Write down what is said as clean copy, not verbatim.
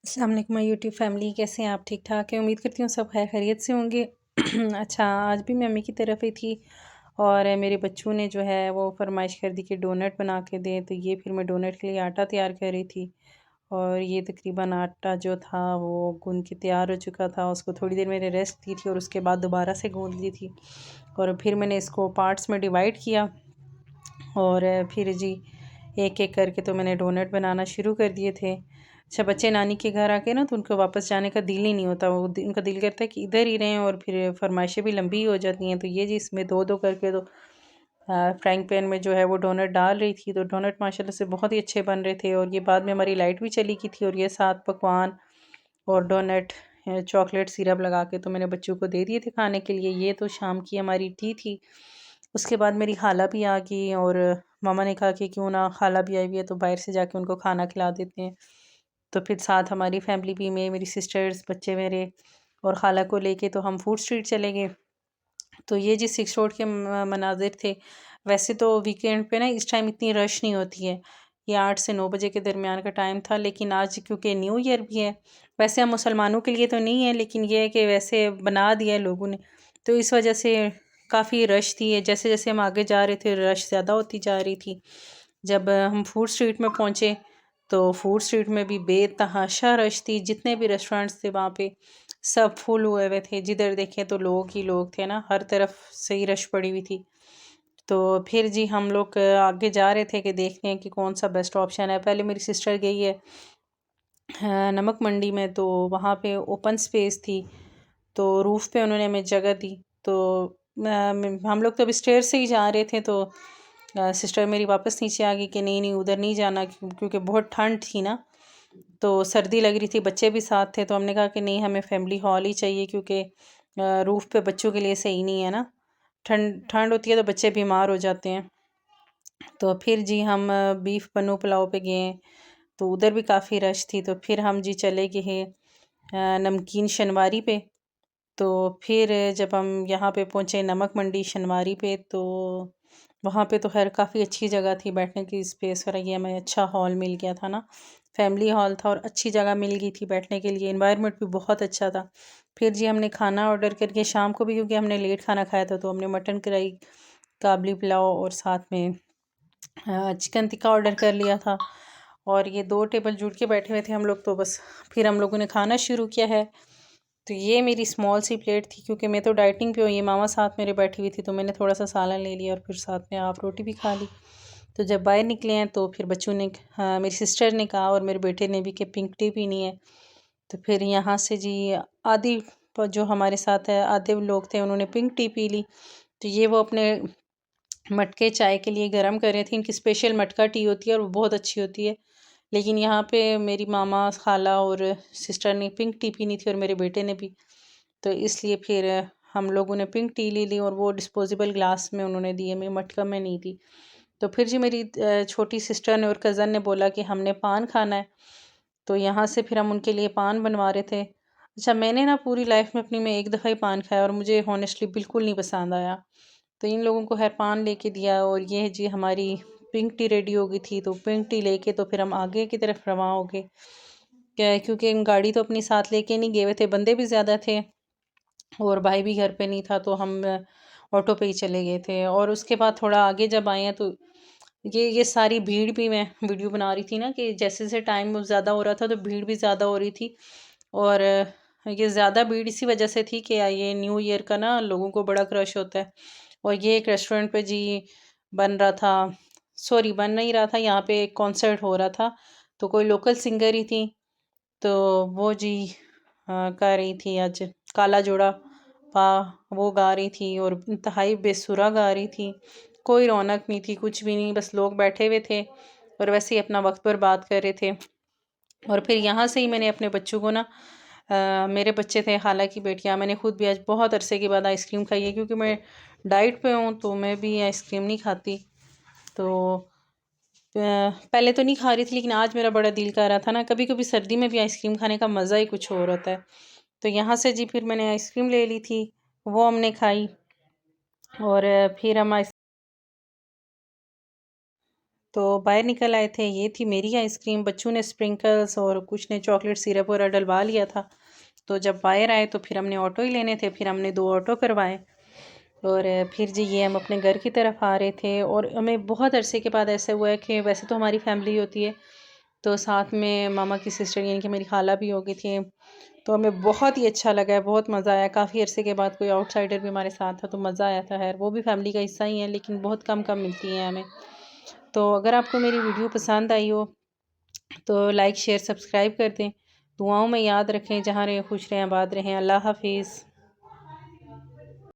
अस्सलाम वालेकुम my YouTube family, कैसे हैं आप? ठीक ठाक हैं? उम्मीद करती हूँ सब खैर खैरियत से होंगे। अच्छा, आज भी मैं अम्मी की तरफ ही थी और मेरे बच्चों ने जो है वो फरमाइश कर दी कि डोनट बना के दें, तो ये फिर मैं डोनट के लिए आटा तैयार कर रही थी। और ये तकरीबन आटा जो था वो गूंद के तैयार हो चुका था, उसको थोड़ी देर मैंने रेस्ट दी थी और उसके बाद दोबारा से गूंद ली थी। और फिर मैंने इसको पार्ट्स में डिवाइड किया और फिर जी एक एक करके तो मैंने डोनट बनाना शुरू कर दिए थे। अच्छा, बच्चे नानी के घर आके ना तो उनको वापस जाने का दिल ही नहीं होता, वो उनका दिल करता है कि इधर ही रहें और फिर फरमाइशें भी लंबी हो जाती हैं। तो ये जी इसमें दो दो करके तो फ्राइंग पैन में जो है वो डोनट डाल रही थी, तो डोनट माशाल्लाह से बहुत ही अच्छे बन रहे थे। और ये बाद में हमारी लाइट भी चली गई थी और ये साथ पकवान और डोनट चॉकलेट सिरप लगा के तो मैंने बच्चों को दे दिए थे खाने के लिए। ये तो शाम की हमारी टी थी। उसके बाद मेरी खाला भी आ गई और मामा ने कहा कि क्यों ना, खाला भी आई हुई है तो बाहर से जाके उनको खाना खिला देते हैं। तो फिर साथ हमारी फैमिली भी में मेरी सिस्टर्स, बच्चे मेरे और खाला को लेके तो हम फूड स्ट्रीट चले गए। तो ये जी सिक्स रोड के मनाजिर थे। वैसे तो वीकेंड पे ना इस टाइम इतनी रश नहीं होती है, ये 8 से 9 बजे के दरमियान का टाइम था, लेकिन आज क्योंकि न्यू ईयर भी है, वैसे हम मुसलमानों के लिए तो नहीं है लेकिन ये है कि वैसे बना दिया है लोगों ने, तो इस वजह से काफ़ी रश थी। जैसे जैसे हम आगे जा रहे थे रश ज़्यादा होती जा रही थी। जब हम फूड स्ट्रीट में पहुँचे तो फूड स्ट्रीट में भी बेतहाशा रश थी, जितने भी रेस्टोरेंट्स थे वहाँ पे सब फुल हुए हुए थे, जिधर देखें तो लोग ही लोग थे ना, हर तरफ से ही रश पड़ी हुई थी। तो फिर जी हम लोग आगे जा रहे थे कि देखते हैं कि कौन सा बेस्ट ऑप्शन है। पहले मेरी सिस्टर गई है नमक मंडी में, तो वहाँ पे ओपन स्पेस थी, तो रूफ़ पे उन्होंने हमें जगह दी। तो हम लोग तो अब स्टेयर से ही जा रहे थे, तो सिस्टर मेरी वापस नीचे आ गई कि नहीं नहीं उधर नहीं जाना, क्योंकि बहुत ठंड थी ना, तो सर्दी लग रही थी, बच्चे भी साथ थे। तो हमने कहा कि नहीं, हमें फैमिली हॉल ही चाहिए, क्योंकि रूफ़ पे बच्चों के लिए सही नहीं है ना, ठंड ठंड होती है तो बच्चे बीमार हो जाते हैं। तो फिर जी हम बीफ पन्नू पुलाव पे गए, तो उधर भी काफ़ी रश थी। तो फिर हम जी चले गए नमकीन शनवारी पे। तो फिर जब हम यहाँ पे पहुँचे नमक मंडी शनवारी पे, तो वहाँ पे तो खैर काफ़ी अच्छी जगह थी बैठने की, स्पेस वगैरह, ये हमें अच्छा हॉल मिल गया था ना, फैमिली हॉल था और अच्छी जगह मिल गई थी बैठने के लिए, एनवायरनमेंट भी बहुत अच्छा था। फिर जी हमने खाना ऑर्डर करके शाम को भी, क्योंकि हमने लेट खाना खाया था, तो हमने मटन कढ़ाई, काबली पुलाव और साथ में चिकन टिक्का ऑर्डर कर लिया था। और ये 2 टेबल जुड़ के बैठे हुए थे हम लोग, तो बस फिर हम लोगों ने खाना शुरू किया है। तो ये मेरी स्मॉल सी प्लेट थी, क्योंकि मैं तो डाइटिंग पे हूँ, ये मामा साथ मेरे बैठी हुई थी, तो मैंने थोड़ा सा सालन ले लिया और फिर साथ में हाफ रोटी भी खा ली। तो जब बाहर निकले हैं तो फिर बच्चों ने, हाँ, मेरी सिस्टर ने कहा और मेरे बेटे ने भी कि पिंक टी पीनी है। तो फिर यहाँ से जी आधी जो हमारे साथ है आधे लोग थे, उन्होंने पिंक टी पी ली। तो ये वो अपने मटके चाय के लिए गरम कर रहे थे, इनकी स्पेशल मटका टी होती है और वो बहुत अच्छी होती है। लेकिन यहाँ पे मेरी मामा, खाला और सिस्टर ने पिंक टी पीनी थी और मेरे बेटे ने भी, तो इसलिए फिर हम लोगों ने पिंक टी ले ली और वो डिस्पोजेबल ग्लास में उन्होंने दी, मैं मटका में नहीं थी। तो फिर जी मेरी छोटी सिस्टर ने और कज़न ने बोला कि हमने पान खाना है, तो यहाँ से फिर हम उनके लिए पान बनवा रहे थे। अच्छा, मैंने ना पूरी लाइफ में अपनी में एक दफ़ा ही पान खाया और मुझे हॉनेस्टली बिल्कुल नहीं पसंद आया। तो इन लोगों को खैर पान लेके दिया और ये जी हमारी पिंक टी रेडी हो गई थी, तो पिंक टी लेके तो फिर हम आगे की तरफ रवाना हो गए। क्या, क्योंकि हम गाड़ी तो अपनी साथ लेके नहीं गए हुए थे, बंदे भी ज़्यादा थे और भाई भी घर पे नहीं था, तो हम ऑटो पे ही चले गए थे। और उसके बाद थोड़ा आगे जब आए हैं तो ये सारी भीड़ भी, मैं वीडियो बना रही थी ना कि जैसे जैसे टाइम ज़्यादा हो रहा था तो भीड़ भी ज़्यादा हो रही थी। और ये ज़्यादा भीड़ इसी वजह से थी कि ये न्यू ईयर का ना लोगों को बड़ा क्रश होता है। और ये एक रेस्टोरेंट पे जी बन रहा था, सॉरी बन नहीं रहा था, यहाँ पे एक कॉन्सर्ट हो रहा था, तो कोई लोकल सिंगर ही थी, तो वो जी गा रही थी आज काला जोड़ा पा, वो गा रही थी और इंतहाई बेसुरा गा रही थी। कोई रौनक नहीं थी, कुछ भी नहीं, बस लोग बैठे हुए थे और वैसे ही अपना वक्त बर्बाद कर रहे थे। और फिर यहाँ से ही मैंने अपने बच्चों को ना, मेरे बच्चे थे, खाला की बेटियाँ, मैंने खुद भी आज बहुत अरसे के बाद आइसक्रीम खाई है, क्योंकि मैं डाइट पे हूँ तो मैं भी आइसक्रीम नहीं खाती। तो पहले तो नहीं खा रही थी, लेकिन आज मेरा बड़ा दिल कर रहा था ना, कभी कभी सर्दी में भी आइसक्रीम खाने का मज़ा ही कुछ और होता है। तो यहाँ से जी फिर मैंने आइसक्रीम ले ली थी, वो हमने खाई। और फिर हम तो बाहर निकल आए थे। ये थी मेरी आइसक्रीम, बच्चों ने स्प्रिंकल्स और कुछ ने चॉकलेट सिरप और डलवा लिया था। तो जब बाहर आए तो फिर हमने ऑटो ही लेने थे, फिर हमने 2 ऑटो करवाए और फिर जी ये हम अपने घर की तरफ आ रहे थे। और हमें बहुत अरसे के बाद ऐसा हुआ है कि वैसे तो हमारी फैमिली होती है, तो साथ में मामा की सिस्टर यानी कि मेरी खाला भी हो गई थी। तो हमें बहुत ही अच्छा लगा है, बहुत मज़ा आया। काफ़ी अरसे के बाद कोई आउटसाइडर भी हमारे साथ था तो मज़ा आया था। खैर वो भी फैमिली का हिस्सा ही है, लेकिन बहुत कम कम मिलती हैं हमें। तो अगर आपको मेरी वीडियो पसंद आई हो तो लाइक शेयर सब्सक्राइब कर दें। दुआओं में याद रखें। जहाँ रहें खुश रहें, आबाद रहें। अल्लाह हाफिज़।